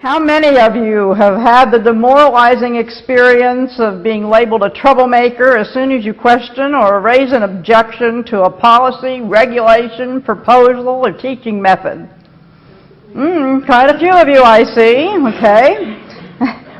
How many of you have had the demoralizing experience of being labeled a troublemaker as soon as you question or raise an objection to a policy, regulation, proposal, or teaching method? Quite a few of you, I see. Okay.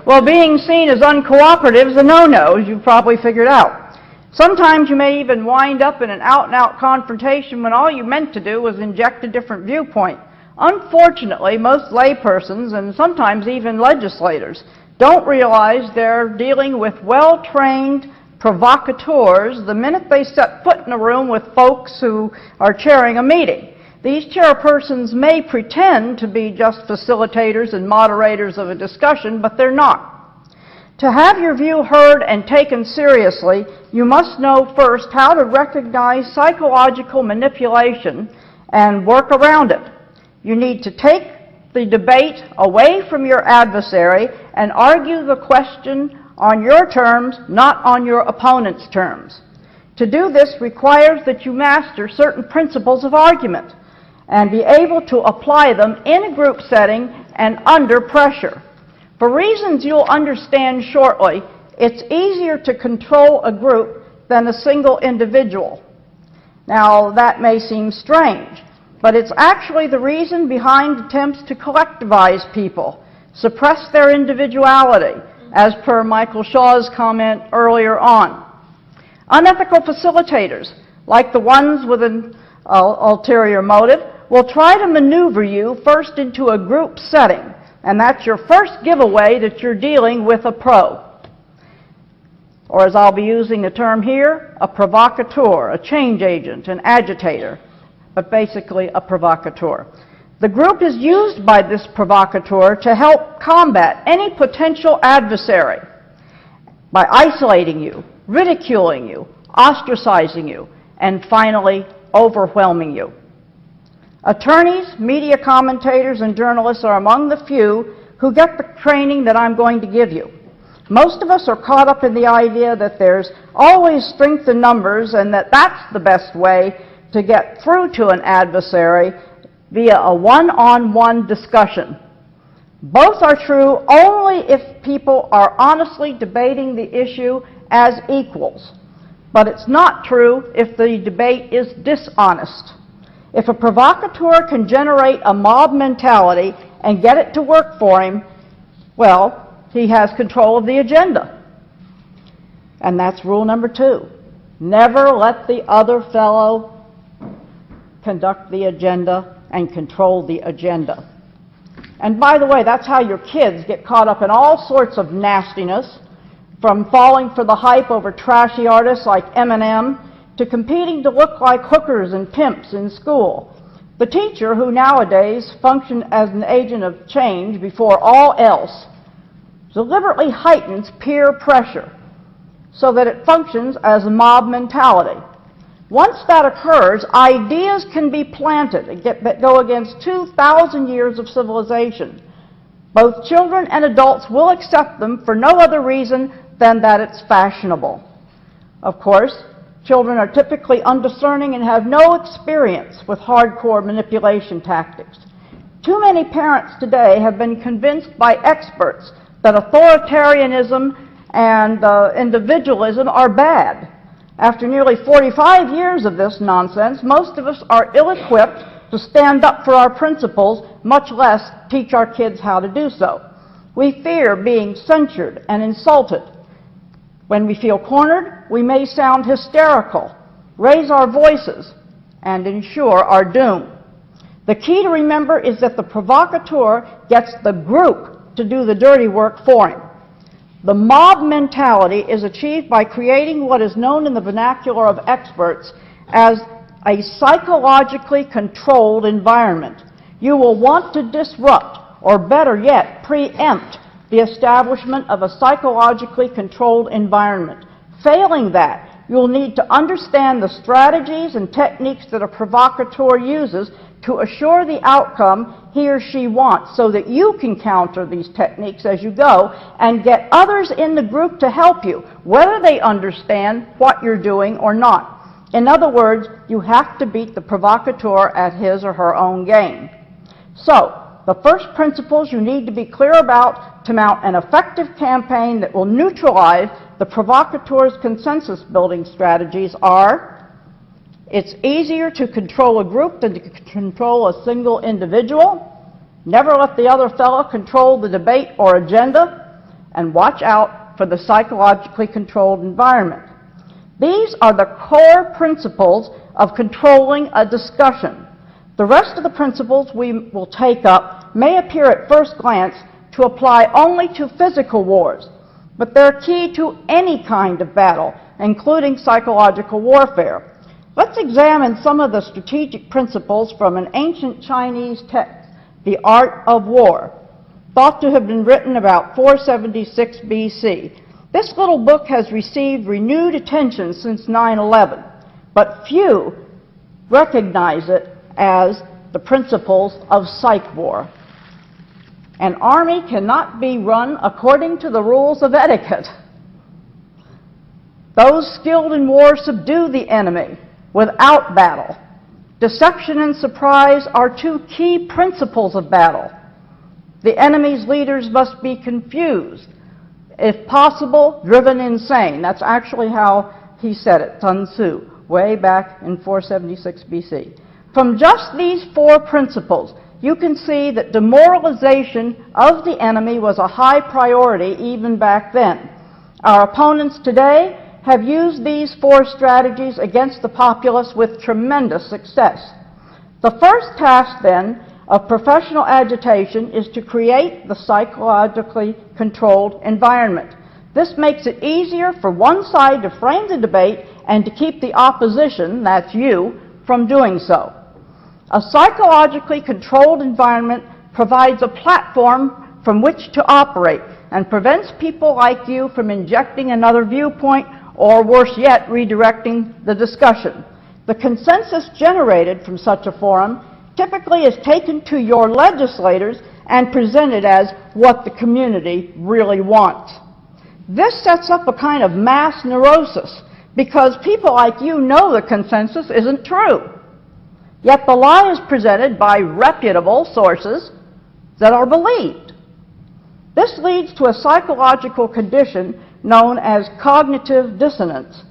Well, being seen as uncooperative is a no-no, as you've probably figured out. Sometimes you may even wind up in an out-and-out confrontation when all you meant to do was inject a different viewpoint. Unfortunately, most laypersons, and sometimes even legislators, don't realize they're dealing with well-trained provocateurs the minute they set foot in a room with folks who are chairing a meeting. These chairpersons may pretend to be just facilitators and moderators of a discussion, but they're not. To have your view heard and taken seriously, you must know first how to recognize psychological manipulation and work around it. You need to take the debate away from your adversary and argue the question on your terms, not on your opponent's terms. To do this requires that you master certain principles of argument and be able to apply them in a group setting and under pressure. For reasons you'll understand shortly, it's easier to control a group than a single individual. Now, that may seem strange, but it's actually the reason behind attempts to collectivize people, suppress their individuality, as per Michael Shaw's comment earlier on. Unethical facilitators, like the ones with an ulterior motive, will try to maneuver you first into a group setting, and that's your first giveaway that you're dealing with a pro. Or as I'll be using the term here, a provocateur, a change agent, an agitator, but basically a provocateur. The group is used by this provocateur to help combat any potential adversary by isolating you, ridiculing you, ostracizing you, and finally overwhelming you. Attorneys, media commentators, and journalists are among the few who get the training that I'm going to give you. Most of us are caught up in the idea that there's always strength in numbers and that that's the best way to get through to an adversary via a one-on-one discussion. Both are true only if people are honestly debating the issue as equals. But it's not true if the debate is dishonest. If a provocateur can generate a mob mentality and get it to work for him, well, he has control of the agenda. And that's rule number 2. Never let the other fellow conduct the agenda and control the agenda. And by the way, that's how your kids get caught up in all sorts of nastiness, from falling for the hype over trashy artists like Eminem to competing to look like hookers and pimps in school. The teacher, who nowadays functions as an agent of change before all else, deliberately heightens peer pressure so that it functions as a mob mentality. Once that occurs, ideas can be planted that go against 2,000 years of civilization. Both children and adults will accept them for no other reason than that it's fashionable. Of course, children are typically undiscerning and have no experience with hardcore manipulation tactics. Too many parents today have been convinced by experts that authoritarianism and individualism are bad. After nearly 45 years of this nonsense, most of us are ill-equipped to stand up for our principles, much less teach our kids how to do so. We fear being censured and insulted. When we feel cornered, we may sound hysterical, raise our voices, and ensure our doom. The key to remember is that the provocateur gets the group to do the dirty work for him. The mob mentality is achieved by creating what is known in the vernacular of experts as a psychologically controlled environment. You will want to disrupt, or better yet, preempt the establishment of a psychologically controlled environment. Failing that, you'll need to understand the strategies and techniques that a provocateur uses to assure the outcome he or she wants, so that you can counter these techniques as you go and get others in the group to help you, whether they understand what you're doing or not. In other words, you have to beat the provocateur at his or her own game. So, the first principles you need to be clear about to mount an effective campaign that will neutralize the provocateurs' consensus-building strategies are: it's easier to control a group than to control a single individual. Never let the other fellow control the debate or agenda, and watch out for the psychologically controlled environment. These are the core principles of controlling a discussion. The rest of the principles we will take up may appear at first glance to apply only to physical wars, but they're key to any kind of battle, including psychological warfare. Let's examine some of the strategic principles from an ancient Chinese text, The Art of War, thought to have been written about 476 BC. This little book has received renewed attention since 9/11, but few recognize it as the principles of psych war. An army cannot be run according to the rules of etiquette. Those skilled in war subdue the enemy without battle. Deception and surprise are two key principles of battle. The enemy's leaders must be confused, if possible, driven insane. That's actually how he said it, Sun Tzu, way back in 476 BC. From just these four principles, you can see that demoralization of the enemy was a high priority even back then. Our opponents today have used these four strategies against the populace with tremendous success. The first task, then, of professional agitation is to create the psychologically controlled environment. This makes it easier for one side to frame the debate and to keep the opposition, that's you, from doing so. A psychologically controlled environment provides a platform from which to operate and prevents people like you from injecting another viewpoint or, worse yet, redirecting the discussion. The consensus generated from such a forum typically is taken to your legislators and presented as what the community really wants. This sets up a kind of mass neurosis because people like you know the consensus isn't true. Yet the lie is presented by reputable sources that are believed. This leads to a psychological condition known as cognitive dissonance,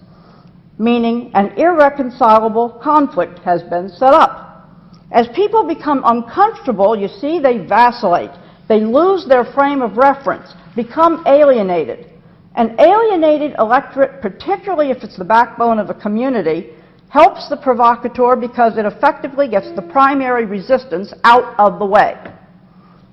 meaning an irreconcilable conflict has been set up. As people become uncomfortable, you see, they vacillate. They lose their frame of reference, become alienated. An alienated electorate, particularly if it's the backbone of a community, helps the provocateur because it effectively gets the primary resistance out of the way.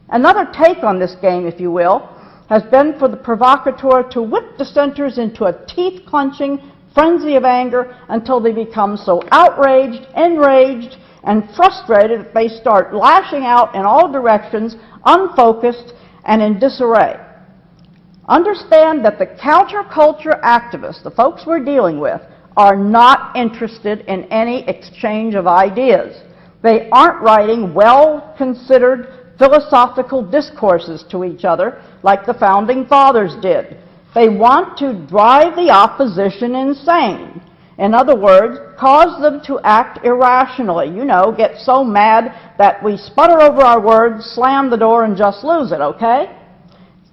Another take on this game, if you will, has been for the provocateur to whip dissenters into a teeth-clenching frenzy of anger until they become so outraged, enraged, and frustrated that they start lashing out in all directions, unfocused, and in disarray. Understand that the counterculture activists, the folks we're dealing with, are not interested in any exchange of ideas. They aren't writing well-considered philosophical discourses to each other like the Founding Fathers did. They want to drive the opposition insane. In other words, cause them to act irrationally. You know, get so mad that we sputter over our words, slam the door, and just lose it, okay?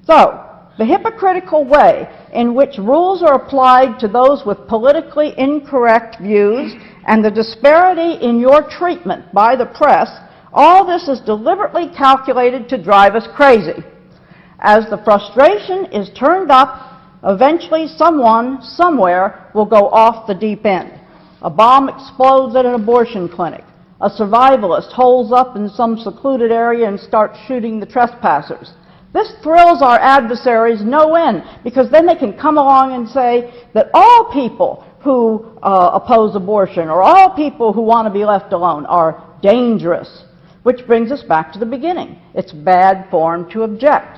So, the hypocritical way in which rules are applied to those with politically incorrect views and the disparity in your treatment by the press, all this is deliberately calculated to drive us crazy. As the frustration is turned up, eventually someone, somewhere, will go off the deep end. A bomb explodes at an abortion clinic. A survivalist holes up in some secluded area and starts shooting the trespassers. This thrills our adversaries no end, because then they can come along and say that all people who oppose abortion or all people who want to be left alone are dangerous. Which brings us back to the beginning. It's bad form to object.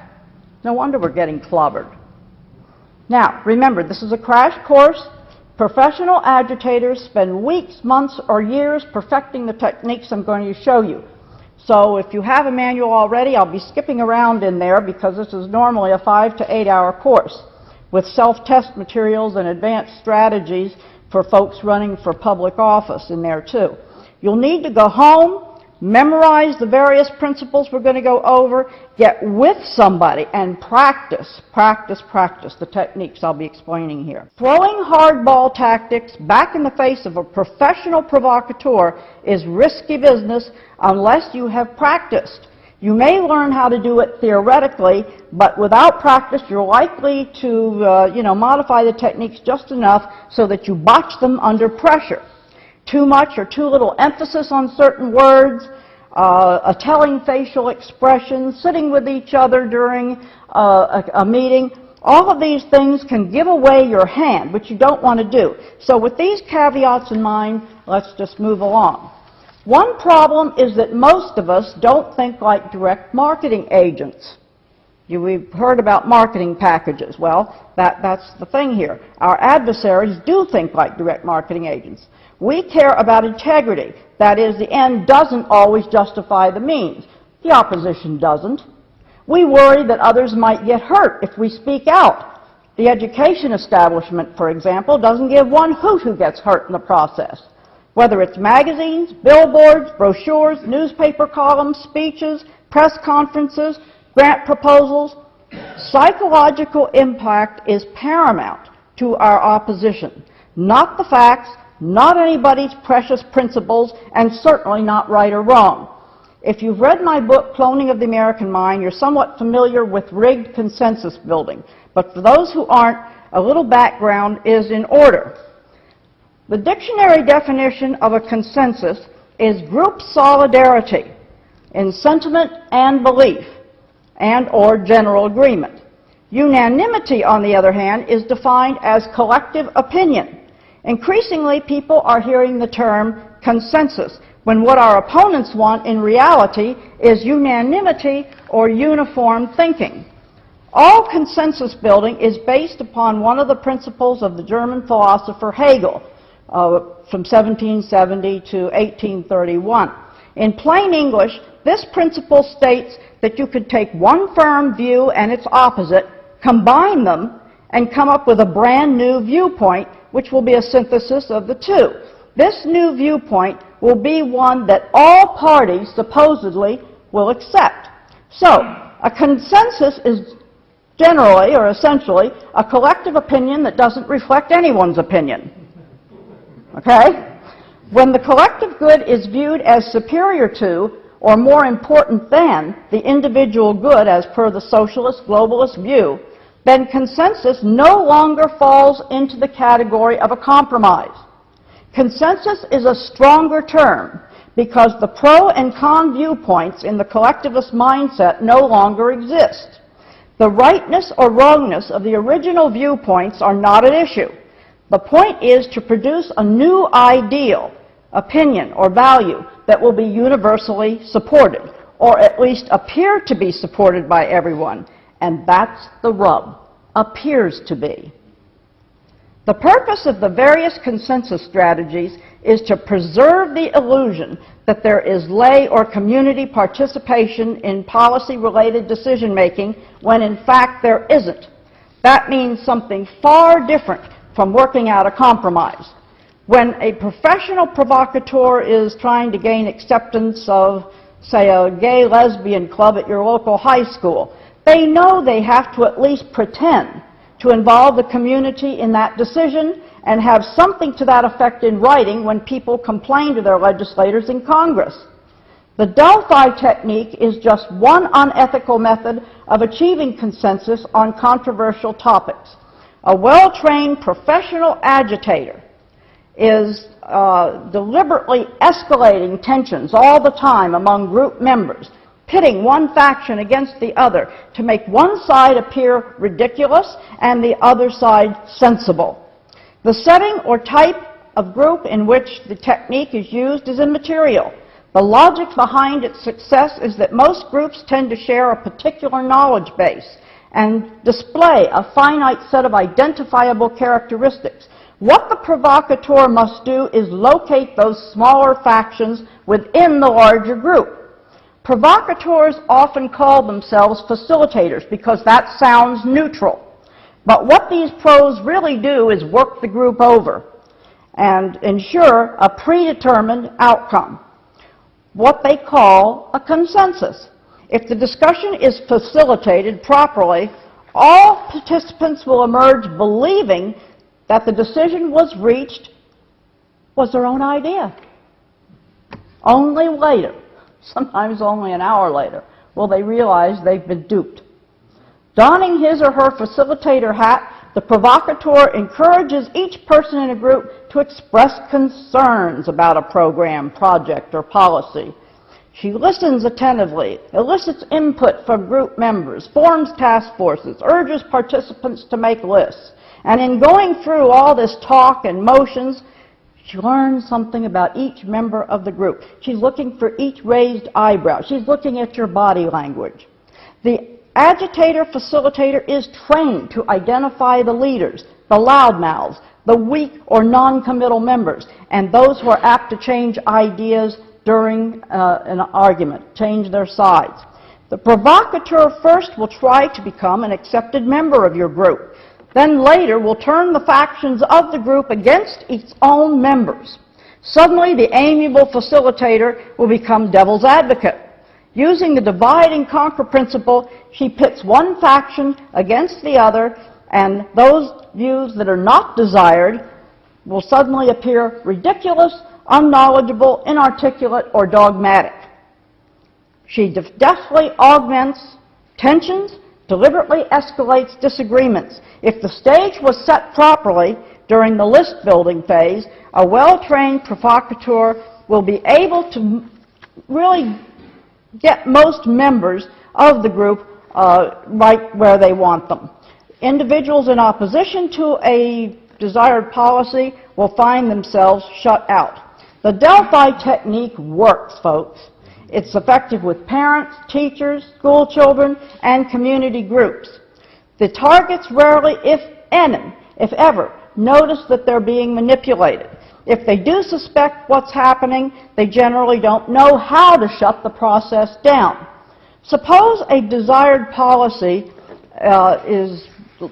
No wonder we're getting clobbered. Now, remember, this is a crash course. Professional agitators spend weeks, months, or years perfecting the techniques I'm going to show you. So if you have a manual already, I'll be skipping around in there because this is normally a 5 to 8 hour course with self-test materials and advanced strategies for folks running for public office in there too. You'll need to go home, memorize the various principles we're going to go over, get with somebody and practice the techniques I'll be explaining here. Throwing hardball tactics back in the face of a professional provocateur is risky business unless you have practiced. You may learn how to do it theoretically, but without practice you're likely to modify the techniques just enough so that you botch them under pressure. Too much or too little emphasis on certain words, a telling facial expression, sitting with each other during a meeting, all of these things can give away your hand, which you don't want to do. So with these caveats in mind, let's just move along. One problem is that most of us don't think like direct marketing agents. We've heard about marketing packages. Well, that's the thing here. Our adversaries do think like direct marketing agents. We care about integrity. That is, the end doesn't always justify the means. The opposition doesn't. We worry that others might get hurt if we speak out. The education establishment, for example, doesn't give one hoot who gets hurt in the process. Whether it's magazines, billboards, brochures, newspaper columns, speeches, press conferences, grant proposals, psychological impact is paramount to our opposition. Not the facts, not anybody's precious principles, and certainly not right or wrong. If you've read my book, Cloning of the American Mind, you're somewhat familiar with rigged consensus building. But for those who aren't, a little background is in order. The dictionary definition of a consensus is group solidarity in sentiment and belief and/or general agreement. Unanimity, on the other hand, is defined as collective opinion. Increasingly, people are hearing the term consensus, when what our opponents want in reality is unanimity or uniform thinking. All consensus building is based upon one of the principles of the German philosopher Hegel from 1770 to 1831. In plain English, this principle states that you could take one firm view and its opposite, combine them, and come up with a brand new viewpoint, which will be a synthesis of the two. This new viewpoint will be one that all parties supposedly will accept. So, a consensus is generally or essentially a collective opinion that doesn't reflect anyone's opinion. Okay? When the collective good is viewed as superior to or more important than the individual good as per the socialist globalist view, then consensus no longer falls into the category of a compromise. Consensus is a stronger term because the pro and con viewpoints in the collectivist mindset no longer exist. The rightness or wrongness of the original viewpoints are not at issue. The point is to produce a new ideal, opinion, or value that will be universally supported, or at least appear to be supported by everyone. And that's the rub. Appears to be. The purpose of the various consensus strategies is to preserve the illusion that there is lay or community participation in policy-related decision-making when in fact there isn't. That means something far different from working out a compromise. When a professional provocateur is trying to gain acceptance of, say, a gay lesbian club at your local high school, they know they have to at least pretend to involve the community in that decision and have something to that effect in writing when people complain to their legislators in Congress. The Delphi technique is just one unethical method of achieving consensus on controversial topics. A well-trained professional agitator is deliberately escalating tensions all the time among group members, pitting one faction against the other to make one side appear ridiculous and the other side sensible. The setting or type of group in which the technique is used is immaterial. The logic behind its success is that most groups tend to share a particular knowledge base and display a finite set of identifiable characteristics. What the provocateur must do is locate those smaller factions within the larger group. Provocateurs often call themselves facilitators because that sounds neutral. But what these pros really do is work the group over and ensure a predetermined outcome. what they call a consensus. If the discussion is facilitated properly, all participants will emerge believing that the decision was reached was their own idea. Only later, sometimes only an hour later, will they realize they've been duped. Donning his or her facilitator hat, the provocateur encourages each person in a group to express concerns about a program, project, or policy. She listens attentively, elicits input from group members, forms task forces, urges participants to make lists. And in going through all this talk and motions, she learns something about each member of the group. She's looking for each raised eyebrow. She's looking at your body language. The agitator-facilitator is trained to identify the leaders, the loudmouths, the weak or non-committal members, and those who are apt to change ideas during an argument, change their sides. The provocateur first will try to become an accepted member of your group. Then later will turn the factions of the group against its own members. Suddenly the amiable facilitator will become devil's advocate. Using the divide and conquer principle, she pits one faction against the other, and those views that are not desired will suddenly appear ridiculous, unknowledgeable, inarticulate, or dogmatic. She deftly augments tensions, deliberately escalates disagreements. If the stage was set properly during the list-building phase, a well-trained provocateur will be able to really get most members of the group right where they want them. Individuals in opposition to a desired policy will find themselves shut out. The Delphi technique works, folks. It's effective with parents, teachers, school children, and community groups. The targets rarely, if ever, notice that they're being manipulated. If they do suspect what's happening, they generally don't know how to shut the process down. Suppose a desired policy is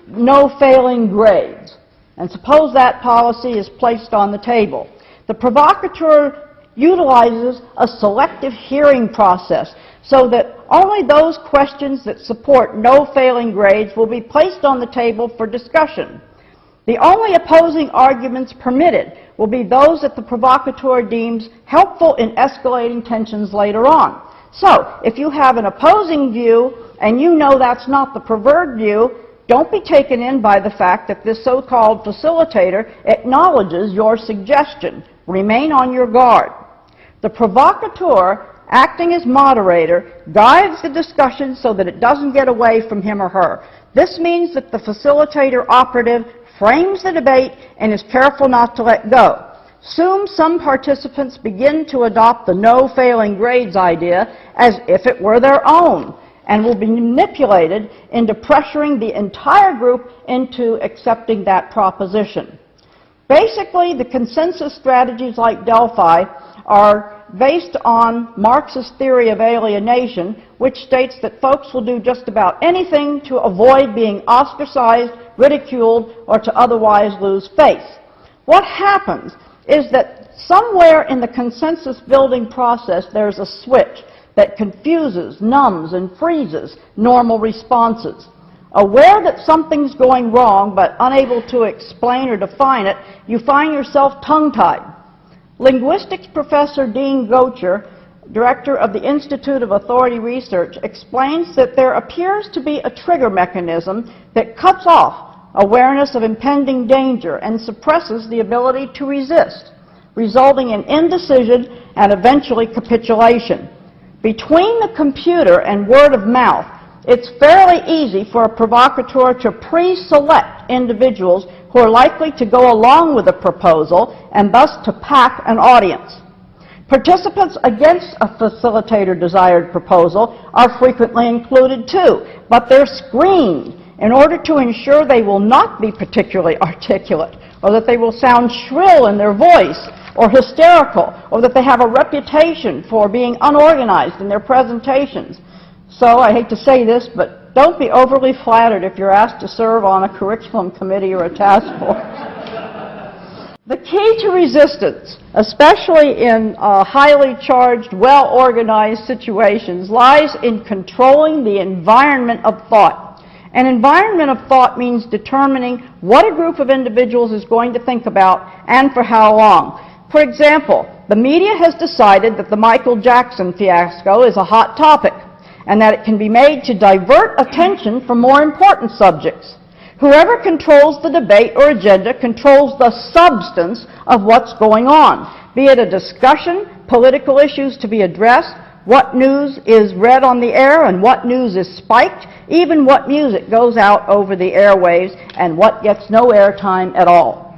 no failing grades, and suppose that policy is placed on the table. The provocateur utilizes a selective hearing process so that only those questions that support no failing grades will be placed on the table for discussion. The only opposing arguments permitted will be those that the provocateur deems helpful in escalating tensions later on. So, if you have an opposing view and you know that's not the preferred view, don't be taken in by the fact that this so-called facilitator acknowledges your suggestion. Remain on your guard. The provocateur, acting as moderator, guides the discussion so that it doesn't get away from him or her. This means that the facilitator operative frames the debate and is careful not to let go. Soon some participants begin to adopt the no failing grades idea as if it were their own, and will be manipulated into pressuring the entire group into accepting that proposition. Basically, the consensus strategies like Delphi are based on Marx's theory of alienation, which states that folks will do just about anything to avoid being ostracized, ridiculed, or to otherwise lose face. What happens is that somewhere in the consensus building process there's a switch that confuses, numbs, and freezes normal responses. Aware that something's going wrong but unable to explain or define it, you find yourself tongue-tied. Linguistics professor Dean Gocher, director of the Institute of Authority Research, explains that there appears to be a trigger mechanism that cuts off awareness of impending danger and suppresses the ability to resist, resulting in indecision and eventually capitulation. Between the computer and word of mouth, it's fairly easy for a provocateur to pre-select individuals who are likely to go along with a proposal and thus to pack an audience. Participants against a facilitator-desired proposal are frequently included too, but they're screened in order to ensure they will not be particularly articulate, or that they will sound shrill in their voice, or hysterical, or that they have a reputation for being unorganized in their presentations. So I hate to say this, but don't be overly flattered if you're asked to serve on a curriculum committee or a task force. The key to resistance, especially in highly charged, well-organized situations, lies in controlling the environment of thought. An environment of thought means determining what a group of individuals is going to think about and for how long. For example, the media has decided that the Michael Jackson fiasco is a hot topic and that it can be made to divert attention from more important subjects. Whoever controls the debate or agenda controls the substance of what's going on, be it a discussion, political issues to be addressed, what news is read on the air and what news is spiked, even what music goes out over the airwaves and what gets no airtime at all.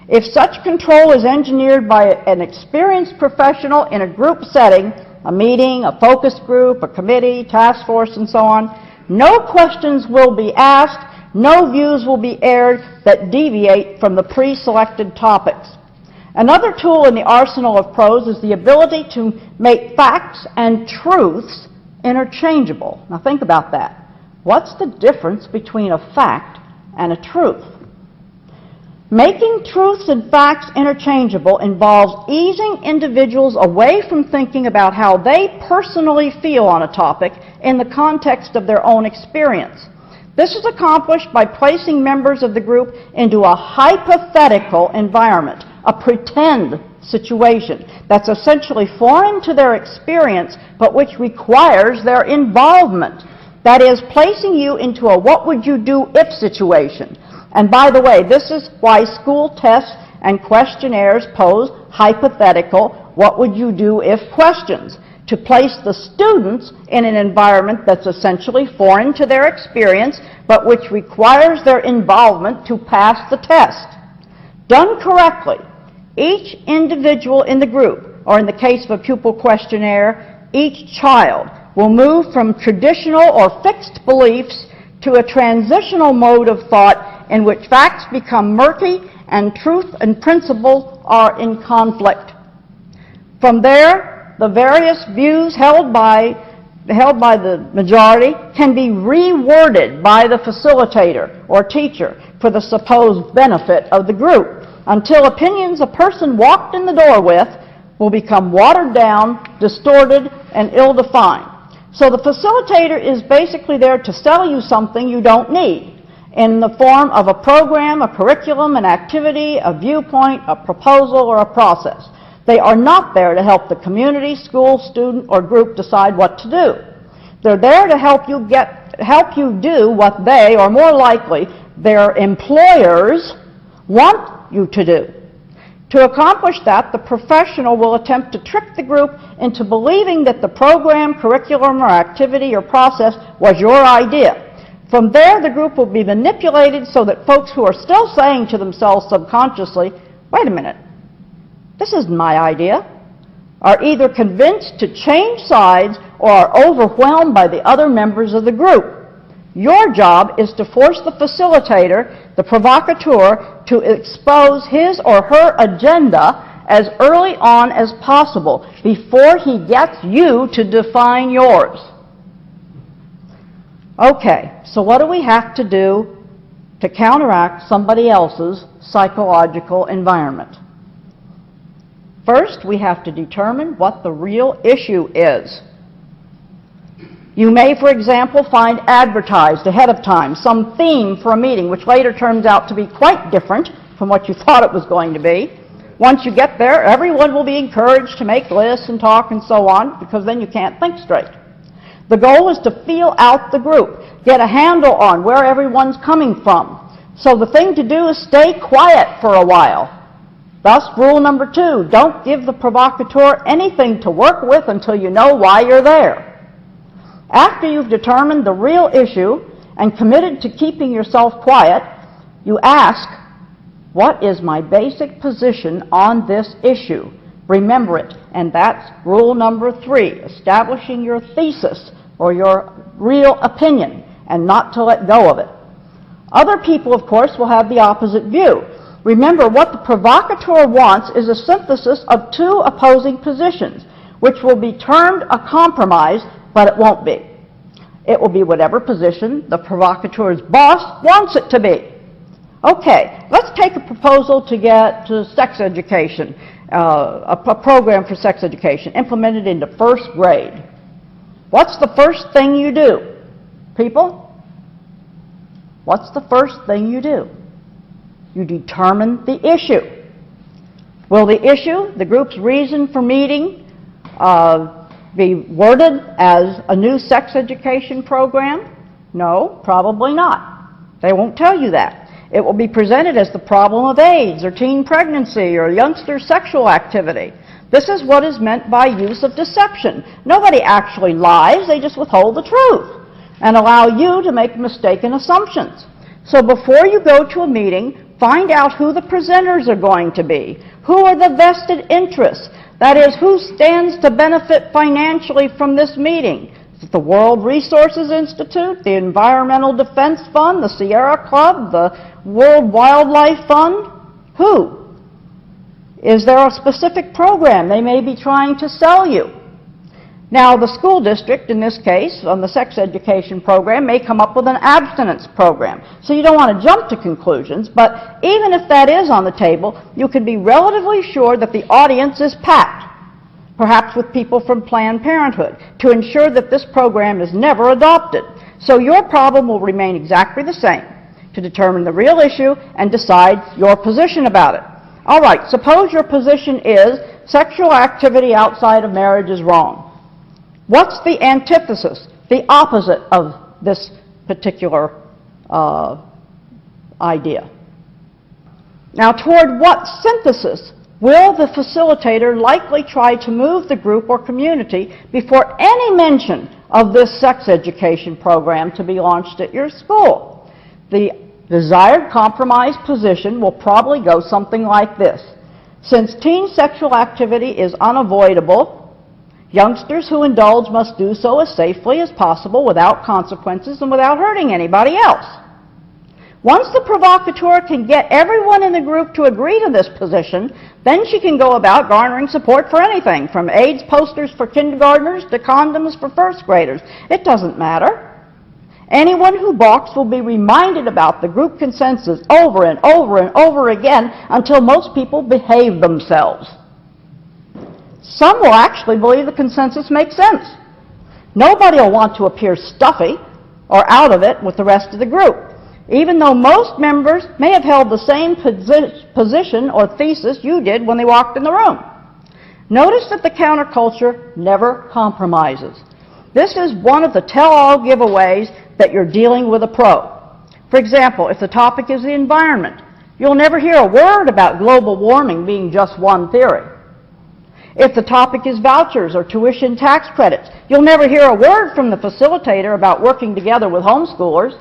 If such control is engineered by an experienced professional in a group setting, a meeting, a focus group, a committee, task force, and so on, no questions will be asked, no views will be aired that deviate from the pre-selected topics. Another tool in the arsenal of pros is the ability to make facts and truths interchangeable. Now think about that. What's the difference between a fact and a truth? Making truths and facts interchangeable involves easing individuals away from thinking about how they personally feel on a topic in the context of their own experience. This is accomplished by placing members of the group into a hypothetical environment, a pretend situation that's essentially foreign to their experience but which requires their involvement. That is, placing you into a what would you do if situation. And by the way, this is why school tests and questionnaires pose hypothetical what would you do if questions, to place the students in an environment that's essentially foreign to their experience, but which requires their involvement to pass the test. Done correctly, each individual in the group, or in the case of a pupil questionnaire, each child will move from traditional or fixed beliefs to a transitional mode of thought in which facts become murky and truth and principle are in conflict. From there, the various views held by the majority can be reworded by the facilitator or teacher for the supposed benefit of the group, until opinions a person walked in the door with will become watered down, distorted, and ill-defined. So the facilitator is basically there to sell you something you don't need in the form of a program, a curriculum, an activity, a viewpoint, a proposal, or a process. They are not there to help the community, school, student, or group decide what to do. They're there to help you do what they, or more likely, their employers want you to do. To accomplish that, the professional will attempt to trick the group into believing that the program, curriculum, or activity or process was your idea. From there, the group will be manipulated so that folks who are still saying to themselves subconsciously, wait a minute, this isn't my idea, are either convinced to change sides or are overwhelmed by the other members of the group. Your job is to force the facilitator, the provocateur, to expose his or her agenda as early on as possible before he gets you to define yours. Okay, so what do we have to do to counteract somebody else's psychological environment? First, we have to determine what the real issue is. You may, for example, find advertised ahead of time some theme for a meeting, which later turns out to be quite different from what you thought it was going to be. Once you get there, everyone will be encouraged to make lists and talk and so on, because then you can't think straight. The goal is to feel out the group, get a handle on where everyone's coming from. So the thing to do is stay quiet for a while. Thus, rule number 2, don't give the provocateur anything to work with until you know why you're there. After you've determined the real issue and committed to keeping yourself quiet, you ask, what is my basic position on this issue? Remember it, and that's rule number 3, establishing your thesis or your real opinion and not to let go of it. Other people, of course, will have the opposite view. Remember, what the provocateur wants is a synthesis of 2 opposing positions, which will be termed a compromise, but it won't be. It will be whatever position the provocateur's boss wants it to be. Okay, let's take a proposal to get to sex education, a program for sex education implemented into first grade. What's the first thing you do, people? What's the first thing you do? You determine the issue. Will the issue, the group's reason for meeting, be worded as a new sex education program? No, probably not. They won't tell you that. It will be presented as the problem of AIDS or teen pregnancy or youngster sexual activity. This is what is meant by use of deception. Nobody actually lies, they just withhold the truth and allow you to make mistaken assumptions. So before you go to a meeting, find out who the presenters are going to be. Who are the vested interests? That is, who stands to benefit financially from this meeting? Is it the World Resources Institute, the Environmental Defense Fund, the Sierra Club, the World Wildlife Fund? Who? Is there a specific program they may be trying to sell you? Now, the school district, in this case, on the sex education program, may come up with an abstinence program. So you don't want to jump to conclusions, but even if that is on the table, you can be relatively sure that the audience is packed, perhaps with people from Planned Parenthood, to ensure that this program is never adopted. So your problem will remain exactly the same, to determine the real issue and decide your position about it. All right, suppose your position is sexual activity outside of marriage is wrong. What's the antithesis, the opposite of this particular idea? Now, toward what synthesis will the facilitator likely try to move the group or community before any mention of this sex education program to be launched at your school? The desired compromise position will probably go something like this. Since teen sexual activity is unavoidable, youngsters who indulge must do so as safely as possible without consequences and without hurting anybody else. Once the provocateur can get everyone in the group to agree to this position, then she can go about garnering support for anything, from AIDS posters for kindergartners to condoms for first graders. It doesn't matter. Anyone who balks will be reminded about the group consensus over and over and over again until most people behave themselves. Some will actually believe the consensus makes sense. Nobody will want to appear stuffy or out of it with the rest of the group, even though most members may have held the same position or thesis you did when they walked in the room. Notice that the counterculture never compromises. This is one of the tell-all giveaways that you're dealing with a pro. For example, if the topic is the environment, you'll never hear a word about global warming being just one theory. If the topic is vouchers or tuition tax credits, you'll never hear a word from the facilitator about working together with homeschoolers.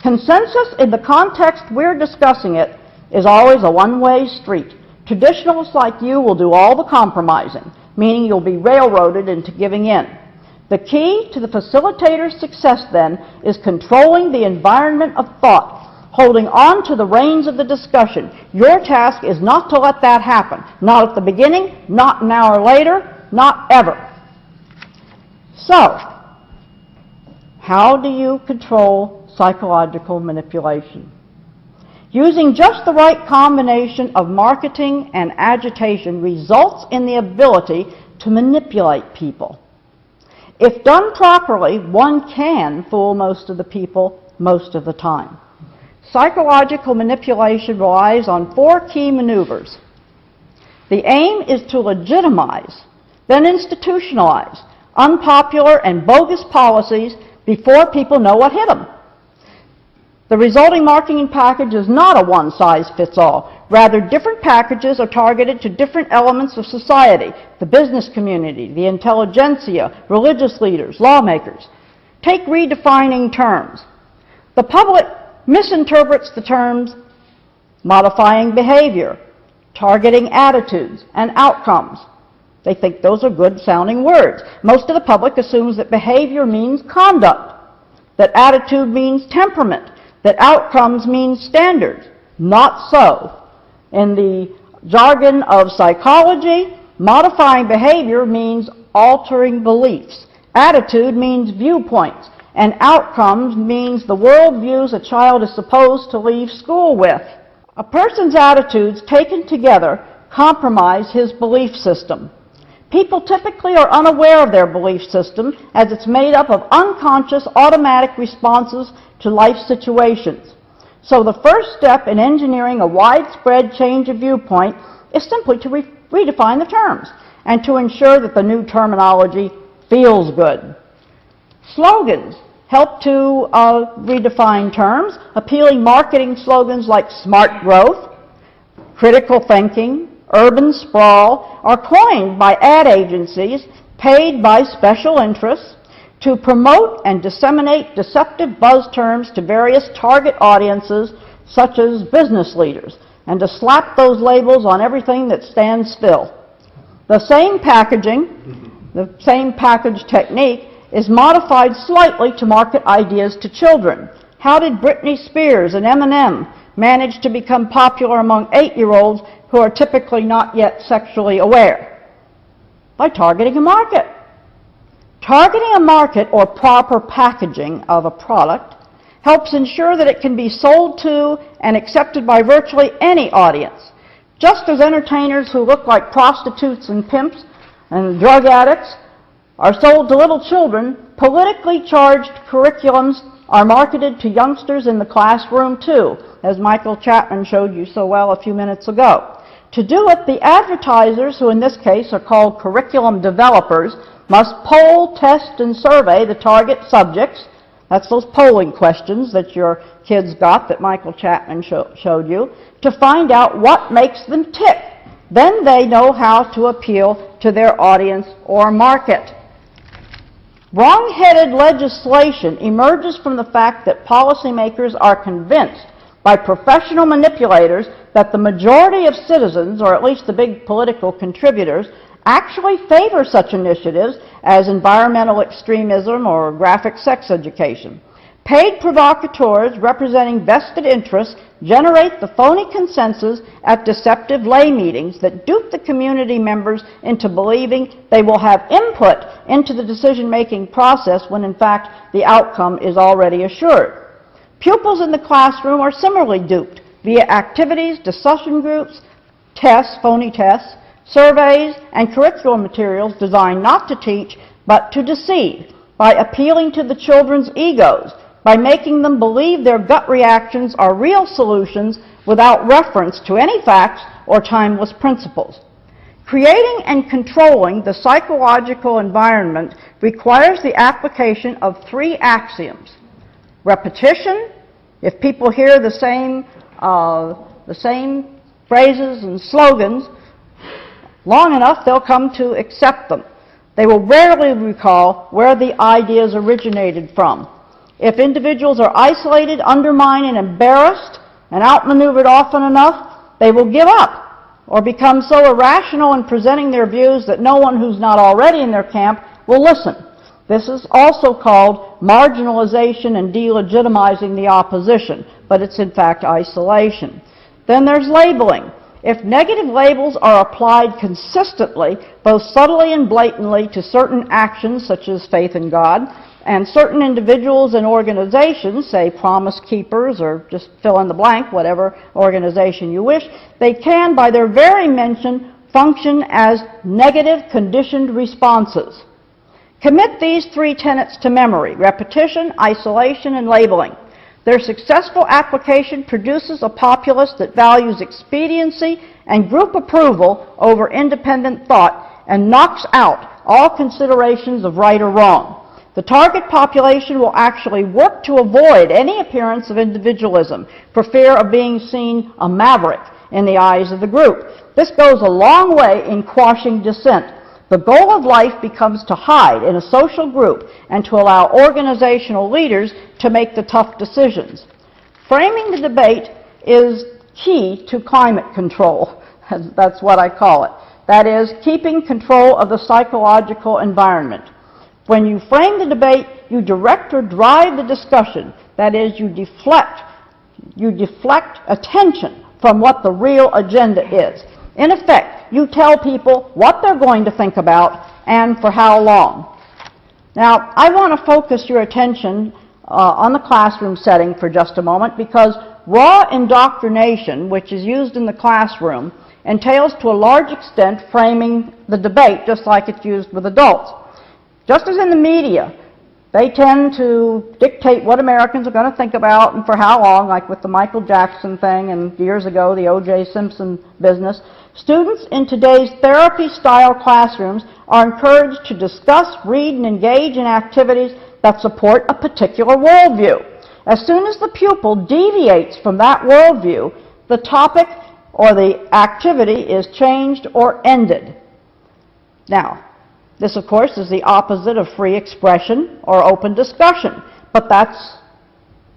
Consensus in the context we're discussing it is always a one-way street. Traditionalists like you will do all the compromising, meaning you'll be railroaded into giving in. The key to the facilitator's success, then, is controlling the environment of thought, holding on to the reins of the discussion. Your task is not to let that happen. Not at the beginning, not an hour later, not ever. So, how do you control psychological manipulation? Using just the right combination of marketing and agitation results in the ability to manipulate people. If done properly, one can fool most of the people most of the time. Psychological manipulation relies on 4 key maneuvers. The aim is to legitimize, then institutionalize unpopular and bogus policies before people know what hit them. The resulting marketing package is not a one-size-fits-all. Rather, different packages are targeted to different elements of society: the business community, the intelligentsia, religious leaders, lawmakers. Take redefining terms. The public misinterprets the terms modifying behavior, targeting attitudes, and outcomes. They think those are good-sounding words. Most of the public assumes that behavior means conduct, that attitude means temperament, that outcomes mean standards. Not so. In the jargon of psychology, modifying behavior means altering beliefs. Attitude means viewpoints. and outcomes means the worldviews a child is supposed to leave school with. A person's attitudes taken together compromise his belief system. People typically are unaware of their belief system as it's made up of unconscious automatic responses to life situations. So the first step in engineering a widespread change of viewpoint is simply to redefine the terms and to ensure that the new terminology feels good. Slogans help to redefine terms. Appealing marketing slogans like smart growth, critical thinking, urban sprawl are coined by ad agencies paid by special interests to promote and disseminate deceptive buzz terms to various target audiences such as business leaders, and to slap those labels on everything that stands still. The same packaging, the same package technique is modified slightly to market ideas to children. How did Britney Spears and Eminem manage to become popular among 8-year-olds who are typically not yet sexually aware? By targeting a market. Targeting a market or proper packaging of a product helps ensure that it can be sold to and accepted by virtually any audience. Just as entertainers who look like prostitutes and pimps and drug addicts are sold to little children, politically charged curriculums are marketed to youngsters in the classroom too, as Michael Chapman showed you so well a few minutes ago. To do it, the advertisers, who in this case are called curriculum developers, must poll, test, and survey the target subjects. That's those polling questions that your kids got that Michael Chapman showed you, to find out what makes them tick. Then they know how to appeal to their audience or market. Wrong-headed legislation emerges from the fact that policymakers are convinced by professional manipulators that the majority of citizens, or at least the big political contributors, actually favor such initiatives as environmental extremism or graphic sex education. Paid provocateurs representing vested interests generate the phony consensus at deceptive lay meetings that dupe the community members into believing they will have input into the decision-making process when in fact the outcome is already assured. Pupils in the classroom are similarly duped via activities, discussion groups, tests, phony tests, surveys, and curriculum materials designed not to teach but to deceive by appealing to the children's egos, by making them believe their gut reactions are real solutions without reference to any facts or timeless principles. Creating and controlling the psychological environment requires the application of 3 axioms. Repetition. If people hear the same phrases and slogans long enough, they'll come to accept them. They will rarely recall where the ideas originated from. If individuals are isolated, undermined, and embarrassed, and outmaneuvered often enough, they will give up or become so irrational in presenting their views that no one who's not already in their camp will listen. This is also called marginalization and delegitimizing the opposition, but it's in fact isolation. Then there's labeling. If negative labels are applied consistently, both subtly and blatantly, to certain actions such as faith in God, and certain individuals and organizations, say Promise Keepers or just fill in the blank, whatever organization you wish, they can, by their very mention, function as negative conditioned responses. Commit these 3 tenets to memory: repetition, isolation, and labeling. Their successful application produces a populace that values expediency and group approval over independent thought and knocks out all considerations of right or wrong. The target population will actually work to avoid any appearance of individualism for fear of being seen a maverick in the eyes of the group. This goes a long way in quashing dissent. The goal of life becomes to hide in a social group and to allow organizational leaders to make the tough decisions. Framing the debate is key to climate control. That's what I call it. That is, keeping control of the psychological environment. When you frame the debate, you direct or drive the discussion. That is, you deflect attention from what the real agenda is. In effect, you tell people what they're going to think about and for how long. Now, I want to focus your attention on the classroom setting for just a moment, because raw indoctrination, which is used in the classroom, entails to a large extent framing the debate just like it's used with adults. Just as in the media, they tend to dictate what Americans are going to think about and for how long, like with the Michael Jackson thing and years ago the O.J. Simpson business. Students in today's therapy-style classrooms are encouraged to discuss, read, and engage in activities that support a particular worldview. As soon as the pupil deviates from that worldview, the topic or the activity is changed or ended. Now, this, of course, is the opposite of free expression or open discussion, but that's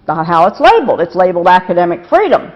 not how it's labeled. It's labeled academic freedom.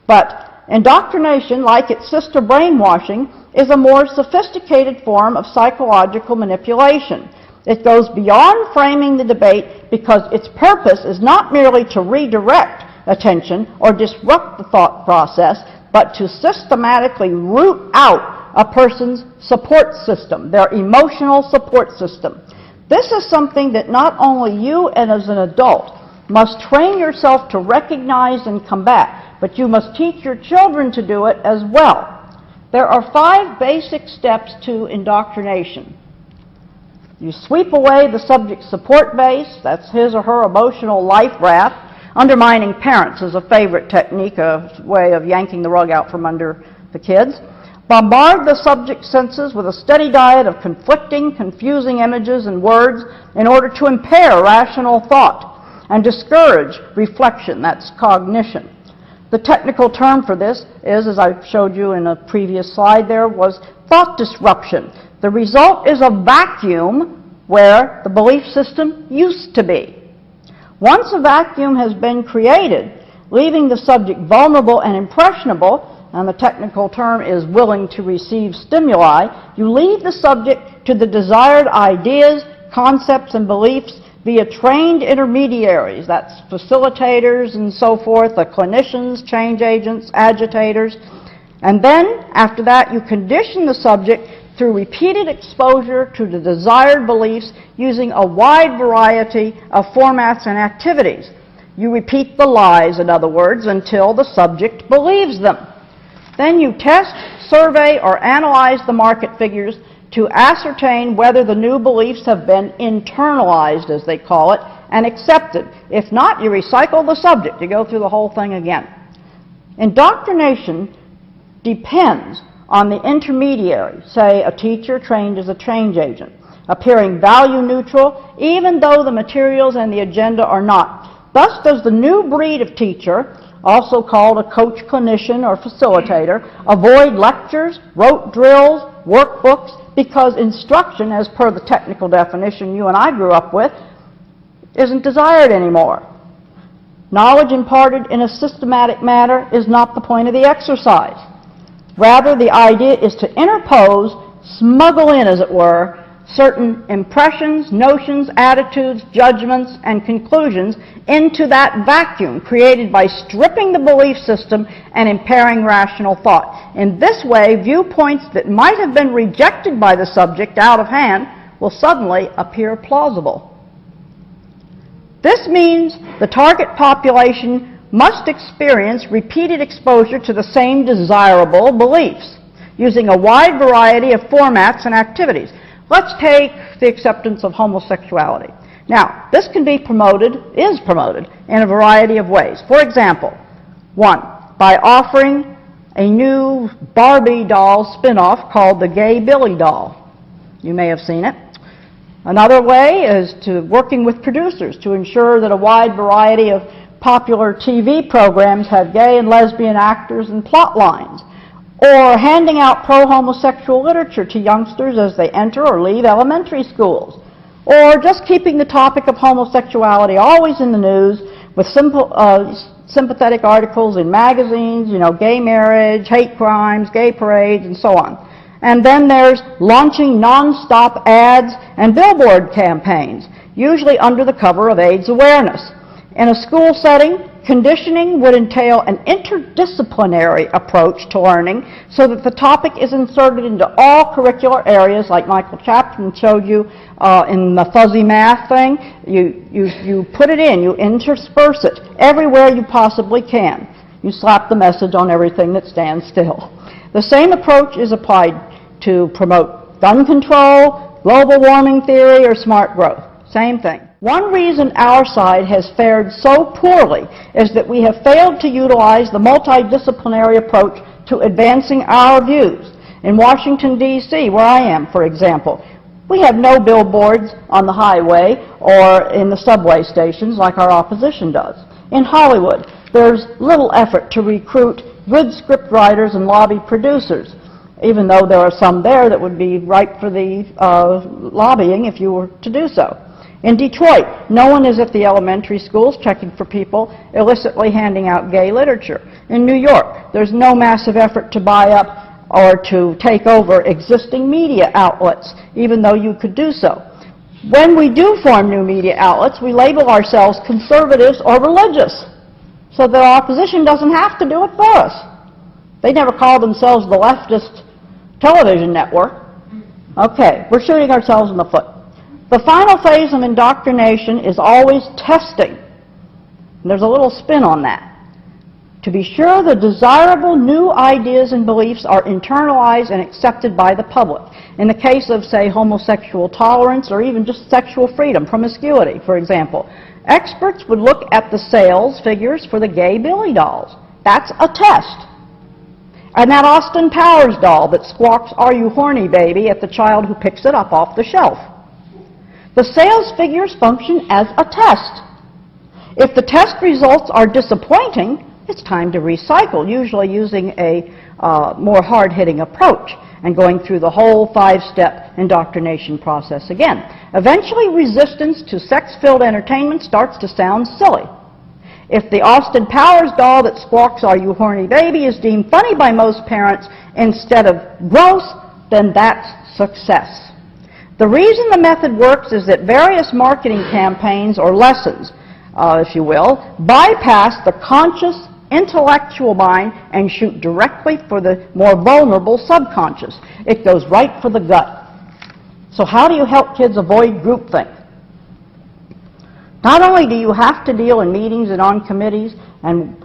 But indoctrination, like its sister brainwashing, is a more sophisticated form of psychological manipulation. It goes beyond framing the debate because its purpose is not merely to redirect attention or disrupt the thought process, but to systematically root out a person's support system, their emotional support system. This is something that not only you and as an adult must train yourself to recognize and combat, but you must teach your children to do it as well. There are 5 basic steps to indoctrination. You sweep away the subject's support base, that's his or her emotional life raft. Undermining parents is a favorite technique, a way of yanking the rug out from under the kids. Bombard the subject's senses with a steady diet of conflicting, confusing images and words in order to impair rational thought and discourage reflection, that's cognition. The technical term for this is, as I showed you in a previous slide there, was thought disruption. The result is a vacuum where the belief system used to be. Once a vacuum has been created, leaving the subject vulnerable and impressionable, and the technical term is willing to receive stimuli, you leave the subject to the desired ideas, concepts, and beliefs via trained intermediaries, that's facilitators and so forth, the clinicians, change agents, agitators. And then, after that, you condition the subject through repeated exposure to the desired beliefs using a wide variety of formats and activities. You repeat the lies, in other words, until the subject believes them. Then you test, survey, or analyze the market figures to ascertain whether the new beliefs have been internalized, as they call it, and accepted. If not, you recycle the subject. You go through the whole thing again. Indoctrination depends on the intermediary, say a teacher trained as a change agent, appearing value neutral even though the materials and the agenda are not. Thus does the new breed of teacher, also called a coach clinician or facilitator, avoid lectures, rote drills, workbooks, because instruction, as per the technical definition you and I grew up with, isn't desired anymore. Knowledge imparted in a systematic manner is not the point of the exercise. Rather, the idea is to interpose, smuggle in, as it were, certain impressions, notions, attitudes, judgments, and conclusions into that vacuum created by stripping the belief system and impairing rational thought. In this way, viewpoints that might have been rejected by the subject out of hand will suddenly appear plausible. This means the target population must experience repeated exposure to the same desirable beliefs, using a wide variety of formats and activities. Let's take the acceptance of homosexuality. Now, this can be promoted, is promoted, in a variety of ways. For example, 1, by offering a new Barbie doll spin-off called the Gay Billy doll. You may have seen it. Another way is to working with producers to ensure that a wide variety of popular TV programs have gay and lesbian actors and plot lines, or handing out pro-homosexual literature to youngsters as they enter or leave elementary schools, or just keeping the topic of homosexuality always in the news with sympathetic articles in magazines, gay marriage, hate crimes, gay parades, and so on. And then there's launching non-stop ads and billboard campaigns, usually under the cover of AIDS awareness. In a school setting, conditioning would entail an interdisciplinary approach to learning so that the topic is inserted into all curricular areas, like Michael Chapman showed you in the fuzzy math thing. You put it in, you intersperse it everywhere you possibly can. You slap the message on everything that stands still. The same approach is applied to promote gun control, global warming theory, or smart growth. Same thing. One reason our side has fared so poorly is that we have failed to utilize the multidisciplinary approach to advancing our views. In Washington, D.C., where I am, for example, we have no billboards on the highway or in the subway stations like our opposition does. In Hollywood, there's little effort to recruit good script writers and lobby producers, even though there are some there that would be ripe for the lobbying if you were to do so. In Detroit, no one is at the elementary schools checking for people illicitly handing out gay literature. In New York, there's no massive effort to buy up or to take over existing media outlets, even though you could do so. When we do form new media outlets, we label ourselves conservatives or religious, so that our opposition doesn't have to do it for us. They never call themselves the leftist television network. Okay, we're shooting ourselves in the foot. The final phase of indoctrination is always testing. And there's a little spin on that. To be sure the desirable new ideas and beliefs are internalized and accepted by the public. In the case of, say, homosexual tolerance or even just sexual freedom, promiscuity, for example, experts would look at the sales figures for the gay Billy dolls. That's a test. And that Austin Powers doll that squawks, "Are you horny, baby?" at the child who picks it up off the shelf. The sales figures function as a test. If the test results are disappointing, it's time to recycle, usually using a more hard-hitting approach and going through the whole 5-step indoctrination process again. Eventually, resistance to sex-filled entertainment starts to sound silly. If the Austin Powers doll that squawks, "Are you horny, baby?" is deemed funny by most parents instead of gross, then that's success. The reason the method works is that various marketing campaigns or lessons, if you will, bypass the conscious intellectual mind and shoot directly for the more vulnerable subconscious. It goes right for the gut. So how do you help kids avoid groupthink? Not only do you have to deal in meetings and on committees and,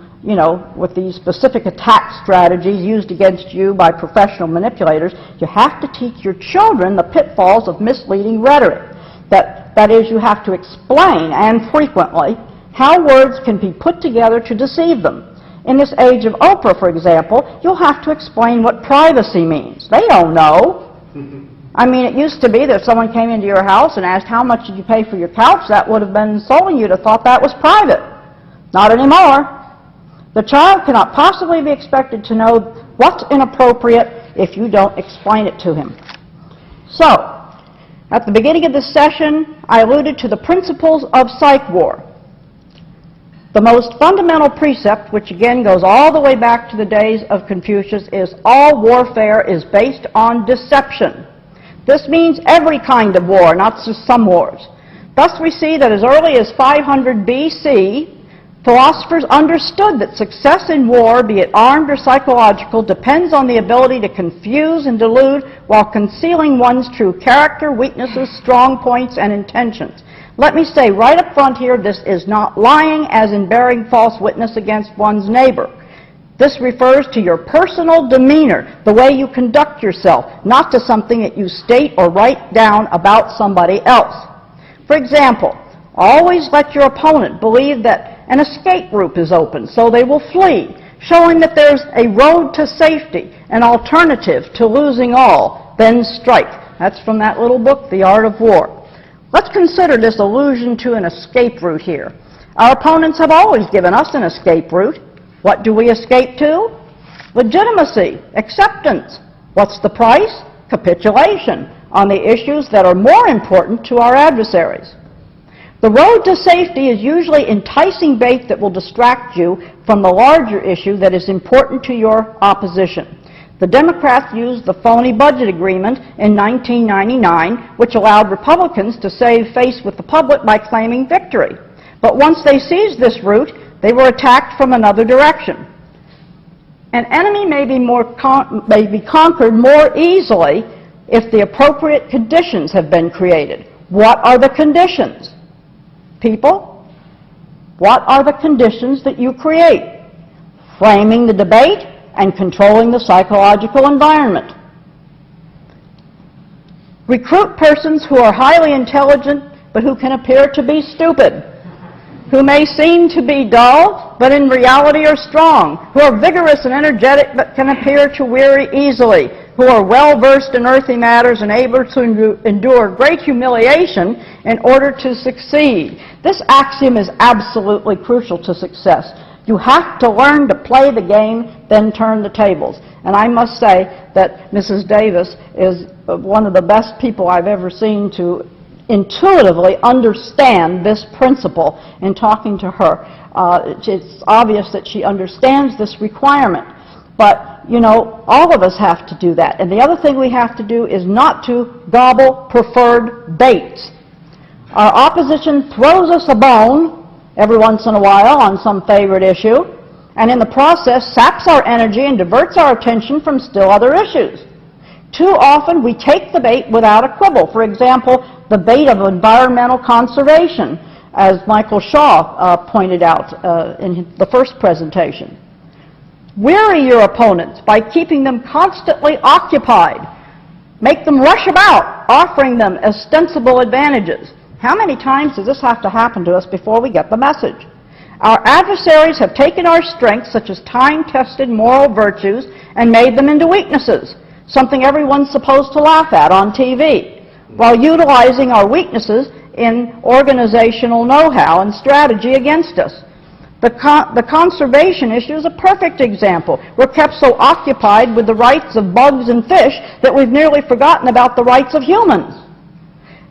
with these specific attack strategies used against you by professional manipulators, you have to teach your children the pitfalls of misleading rhetoric. That is, you have to explain, and frequently, how words can be put together to deceive them. In this age of Oprah, for example, you'll have to explain what privacy means. They don't know. I mean, it used to be that if someone came into your house and asked, "How much did you pay for your couch?" that would have been insulting. You'd have thought that was private. Not anymore. The child cannot possibly be expected to know what's inappropriate if you don't explain it to him. So, at the beginning of this session, I alluded to the principles of psych war. The most fundamental precept, which again goes all the way back to the days of Confucius, is all warfare is based on deception. This means every kind of war, not just some wars. Thus we see that as early as 500 BC, philosophers understood that success in war, be it armed or psychological, depends on the ability to confuse and delude while concealing one's true character, weaknesses, strong points, and intentions. Let me say right up front here, this is not lying as in bearing false witness against one's neighbor. This refers to your personal demeanor, the way you conduct yourself, not to something that you state or write down about somebody else. For example, always let your opponent believe that an escape route is open, so they will flee, showing that there's a road to safety, an alternative to losing all, then strike. That's from that little book, The Art of War. Let's consider this allusion to an escape route here. Our opponents have always given us an escape route. What do we escape to? Legitimacy, acceptance. What's the price? Capitulation on the issues that are more important to our adversaries. The road to safety is usually enticing bait that will distract you from the larger issue that is important to your opposition. The Democrats used the phony budget agreement in 1999, which allowed Republicans to save face with the public by claiming victory. But once they seized this route, they were attacked from another direction. An enemy may be conquered more easily if the appropriate conditions have been created. What are the conditions? People, what are the conditions that you create? Framing the debate and controlling the psychological environment. Recruit persons who are highly intelligent but who can appear to be stupid, who may seem to be dull but in reality are strong, who are vigorous and energetic but can appear to weary easily, who are well versed in earthly matters and able to endure great humiliation in order to succeed. This axiom is absolutely crucial to success. You have to learn to play the game, then turn the tables. And I must say that Mrs. Davis is one of the best people I've ever seen to intuitively understand this principle in talking to her. It's obvious that she understands this requirement. But, you know, all of us have to do that. And the other thing we have to do is not to gobble preferred baits. Our opposition throws us a bone every once in a while on some favorite issue, and in the process saps our energy and diverts our attention from still other issues. Too often we take the bait without a quibble. For example, the bait of environmental conservation, as Michael Shaw pointed out in the first presentation. Weary your opponents by keeping them constantly occupied. Make them rush about, offering them ostensible advantages. How many times does this have to happen to us before we get the message? Our adversaries have taken our strengths, such as time-tested moral virtues, and made them into weaknesses, something everyone's supposed to laugh at on TV, while utilizing our weaknesses in organizational know-how and strategy against us. The conservation issue is a perfect example. We're kept so occupied with the rights of bugs and fish that we've nearly forgotten about the rights of humans.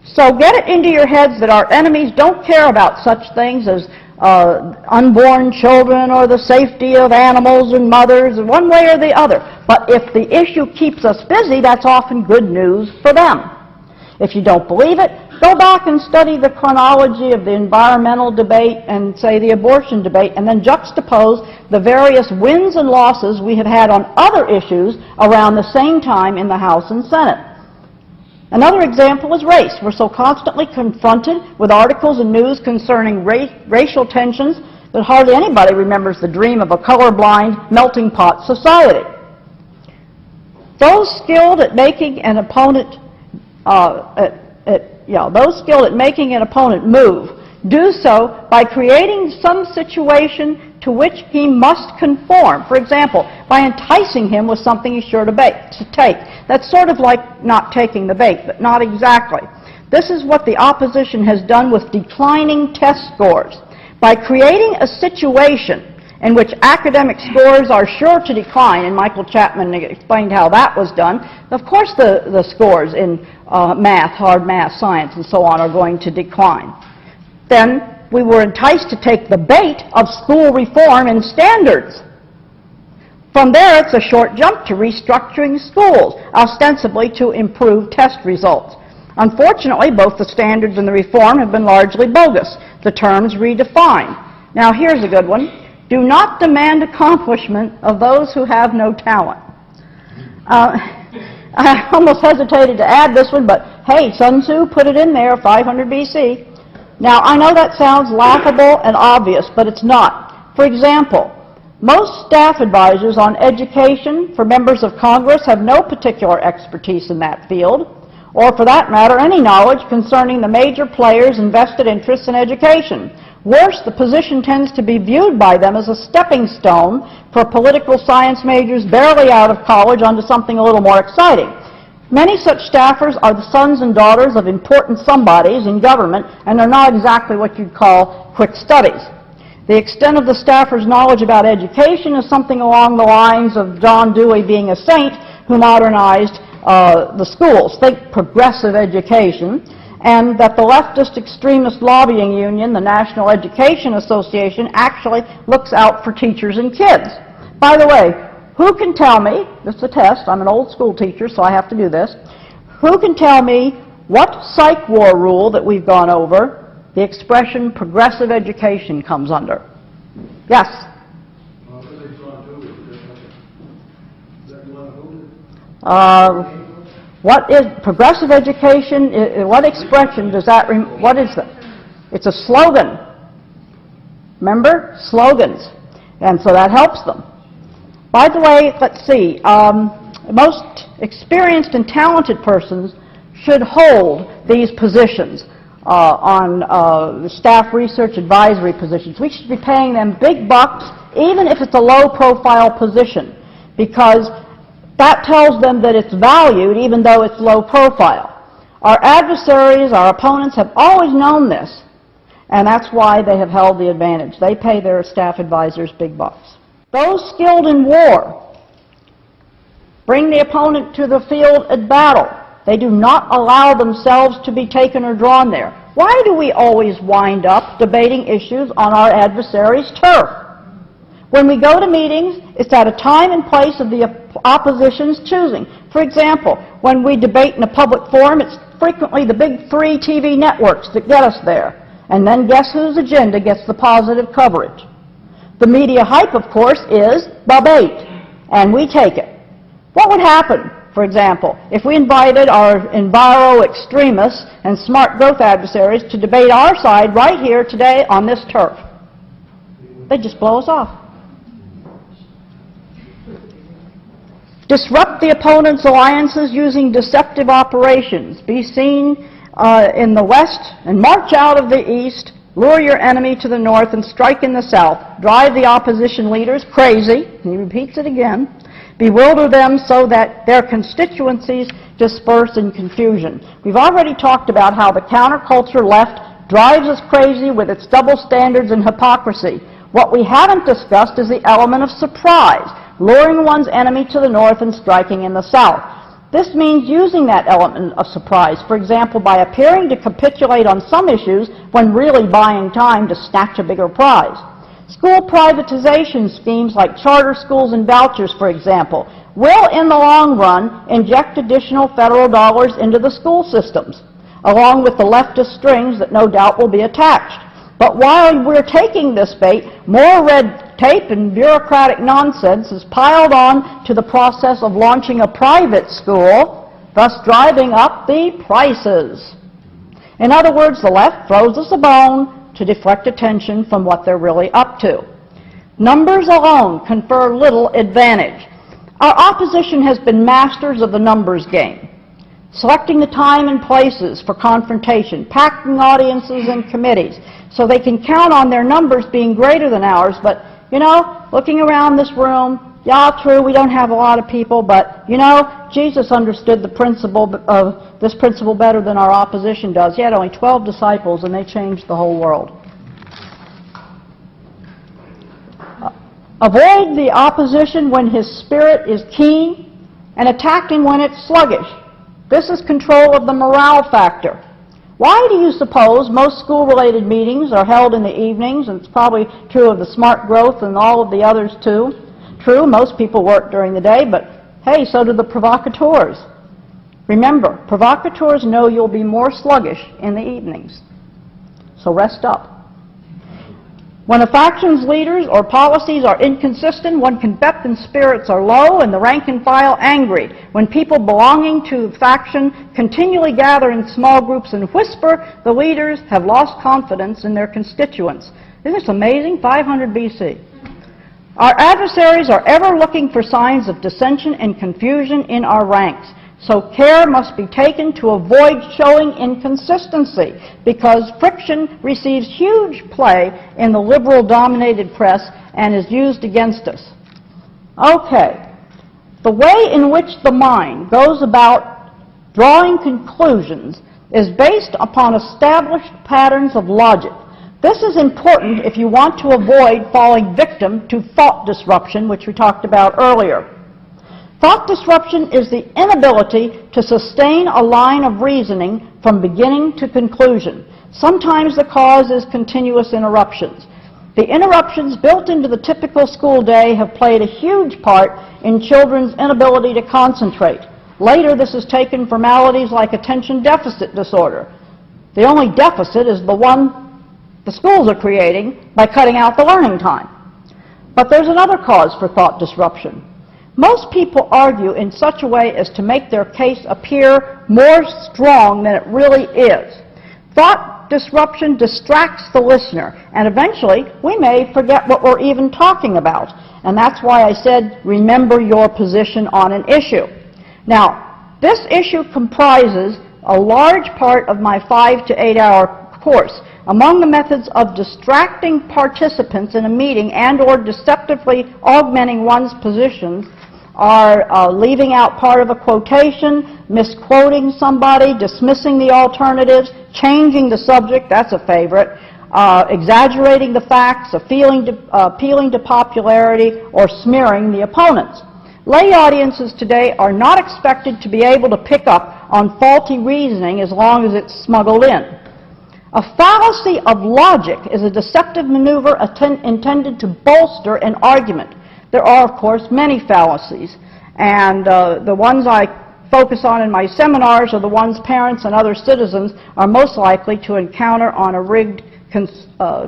So get it into your heads that our enemies don't care about such things as unborn children or the safety of animals and mothers, one way or the other. But if the issue keeps us busy, that's often good news for them. If you don't believe it, go back and study the chronology of the environmental debate and, say, the abortion debate, and then juxtapose the various wins and losses we have had on other issues around the same time in the House and Senate. Another example is race. We're so constantly confronted with articles and news concerning racial tensions that hardly anybody remembers the dream of a colorblind, melting pot society. Those skilled at making an opponent move do so by creating some situation to which he must conform. For example, by enticing him with something he's sure to take. That's sort of like not taking the bait, but not exactly. This is what the opposition has done with declining test scores. By creating a situation in which academic scores are sure to decline, and Michael Chapman explained how that was done, of course the scores in math, hard math, science, and so on are going to decline. Then we were enticed to take the bait of school reform and standards. From there, it's a short jump to restructuring schools, ostensibly to improve test results. Unfortunately, both the standards and the reform have been largely bogus, the terms redefined. Now, here's a good one. Do not demand accomplishment of those who have no talent. I almost hesitated to add this one, but hey, Sun Tzu put it in there, 500 BC. Now, I know that sounds laughable and obvious, but it's not. For example, most staff advisors on education for members of Congress have no particular expertise in that field, or for that matter, any knowledge concerning the major players' invested interests in education. Worse, the position tends to be viewed by them as a stepping stone for political science majors barely out of college onto something a little more exciting. Many such staffers are the sons and daughters of important somebodies in government, and they're not exactly what you'd call quick studies. The extent of the staffer's knowledge about education is something along the lines of John Dewey being a saint who modernized the schools. Think progressive education. And that the leftist extremist lobbying union, the National Education Association, actually looks out for teachers and kids. By the way, who can tell me, this is a test, I'm an old school teacher so I have to do this, who can tell me what psych war rule that we've gone over the expression progressive education comes under. Yes? What is progressive education? What expression does that, what is that? It's a slogan. Remember? Slogans. And so that helps them. By the way, let's see, most experienced and talented persons should hold these positions on staff research advisory positions. We should be paying them big bucks, even if it's a low-profile position, because that tells them that it's valued even though it's low profile. Our adversaries, our opponents, have always known this, and that's why they have held the advantage. They pay their staff advisors big bucks. Those skilled in war bring the opponent to the field at battle. They do not allow themselves to be taken or drawn there. Why do we always wind up debating issues on our adversary's turf? When we go to meetings, it's at a time and place of the opposition's choosing. For example, when we debate in a public forum, it's frequently the big 3 TV networks that get us there. And then guess whose agenda gets the positive coverage? The media hype, of course, is the bait, and we take it. What would happen, for example, if we invited our enviro extremists and smart growth adversaries to debate our side right here today on this turf? They'd just blow us off. Disrupt the opponent's alliances using deceptive operations. Be seen in the west and march out of the east, lure your enemy to the north and strike in the south. Drive the opposition leaders crazy, he repeats it again, bewilder them so that their constituencies disperse in confusion. We've already talked about how the counterculture left drives us crazy with its double standards and hypocrisy. What we haven't discussed is the element of surprise, luring one's enemy to the north and striking in the south. This means using that element of surprise, for example, by appearing to capitulate on some issues when really buying time to snatch a bigger prize. School privatization schemes like charter schools and vouchers, for example, will in the long run inject additional federal dollars into the school systems, along with the leftist strings that no doubt will be attached. But while we're taking this bait, more red tape and bureaucratic nonsense is piled on to the process of launching a private school, thus driving up the prices. In other words, the left throws us a bone to deflect attention from what they're really up to. Numbers alone confer little advantage. Our opposition has been masters of the numbers game, selecting the time and places for confrontation, packing audiences and committees, so they can count on their numbers being greater than ours. But, you know, looking around this room, yeah, true, we don't have a lot of people, but, you know, Jesus understood the principle of this principle better than our opposition does. He had only 12 disciples, and they changed the whole world. Avoid the opposition when his spirit is keen, and attack him when it's sluggish. This is control of the morale factor. Why do you suppose most school-related meetings are held in the evenings? And it's probably true of the smart growth and all of the others too. True, most people work during the day, but hey, so do the provocateurs. Remember, provocateurs know you'll be more sluggish in the evenings. So rest up. When a faction's leaders or policies are inconsistent, one can bet that spirits are low and the rank and file angry. When people belonging to a faction continually gather in small groups and whisper, the leaders have lost confidence in their constituents. Isn't this amazing? 500 BC. Our adversaries are ever looking for signs of dissension and confusion in our ranks. So care must be taken to avoid showing inconsistency, because friction receives huge play in the liberal-dominated press and is used against us. Okay, the way in which the mind goes about drawing conclusions is based upon established patterns of logic. This is important if you want to avoid falling victim to thought disruption, which we talked about earlier. Thought disruption is the inability to sustain a line of reasoning from beginning to conclusion. Sometimes the cause is continuous interruptions. The interruptions built into the typical school day have played a huge part in children's inability to concentrate. Later, this is taken for maladies like attention deficit disorder. The only deficit is the one the schools are creating by cutting out the learning time. But there's another cause for thought disruption. Most people argue in such a way as to make their case appear more strong than it really is. Thought disruption distracts the listener, and eventually we may forget what we're even talking about. And that's why I said, remember your position on an issue. Now, this issue comprises a large part of my 5 to 8 hour course. Among the methods of distracting participants in a meeting and or deceptively augmenting one's positions are leaving out part of a quotation, misquoting somebody, dismissing the alternatives, changing the subject, that's a favorite, exaggerating the facts, appealing to popularity, or smearing the opponents. Lay audiences today are not expected to be able to pick up on faulty reasoning as long as it's smuggled in. A fallacy of logic is a deceptive maneuver intended to bolster an argument. There are, of course, many fallacies, and the ones I focus on in my seminars are the ones parents and other citizens are most likely to encounter on a rigged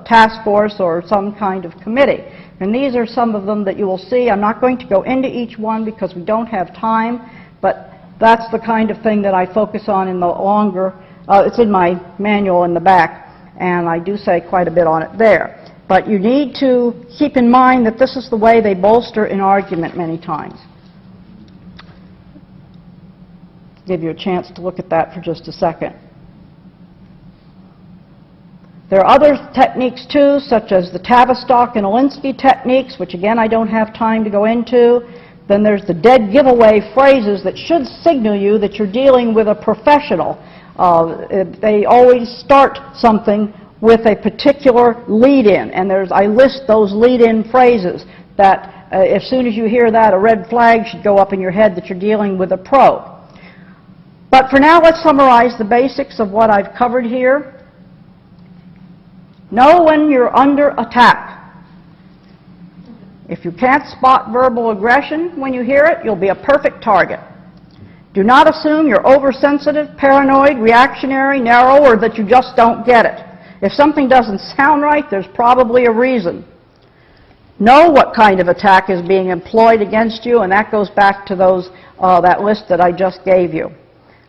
task force or some kind of committee. And these are some of them that you will see. I'm not going to go into each one because we don't have time, but that's the kind of thing that I focus on in the longer, it's in my manual in the back, and I do say quite a bit on it there. But you need to keep in mind that this is the way they bolster an argument many times. Give you a chance to look at that for just a second. There are other techniques too, such as the Tavistock and Alinsky techniques, which again I don't have time to go into. Then there's the dead giveaway phrases that should signal you that you're dealing with a professional. They always start something with a particular lead-in, and I list those lead-in phrases that as soon as you hear that, a red flag should go up in your head that you're dealing with a pro. But for now, let's summarize the basics of what I've covered here. Know when you're under attack. If you can't spot verbal aggression when you hear it, you'll be a perfect target. Do not assume you're oversensitive, paranoid, reactionary, narrow, or that you just don't get it. If something doesn't sound right, there's probably a reason. Know what kind of attack is being employed against you, and that goes back to that list that I just gave you.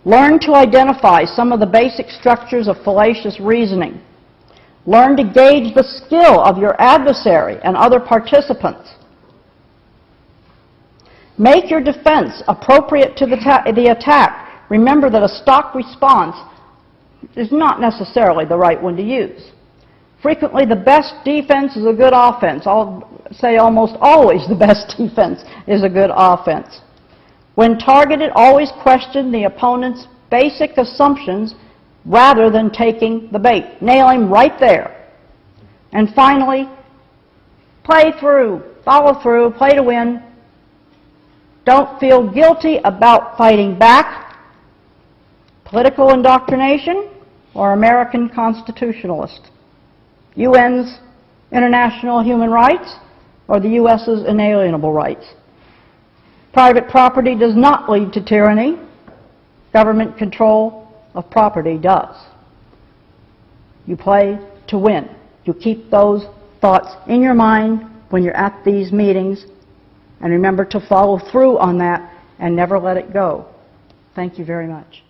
Learn to identify some of the basic structures of fallacious reasoning. Learn to gauge the skill of your adversary and other participants. Make your defense appropriate to the attack. Remember that a stock response is not necessarily the right one to use. Frequently, the best defense is a good offense. I'll say almost always the best defense is a good offense. When targeted, always question the opponent's basic assumptions rather than taking the bait. Nail him right there. And finally, play through, follow through, play to win. Don't feel guilty about fighting back. Political indoctrination or American constitutionalist? UN's international human rights or the U.S.'s inalienable rights? Private property does not lead to tyranny. Government control of property does. You play to win. You keep those thoughts in your mind when you're at these meetings, and remember to follow through on that and never let it go. Thank you very much.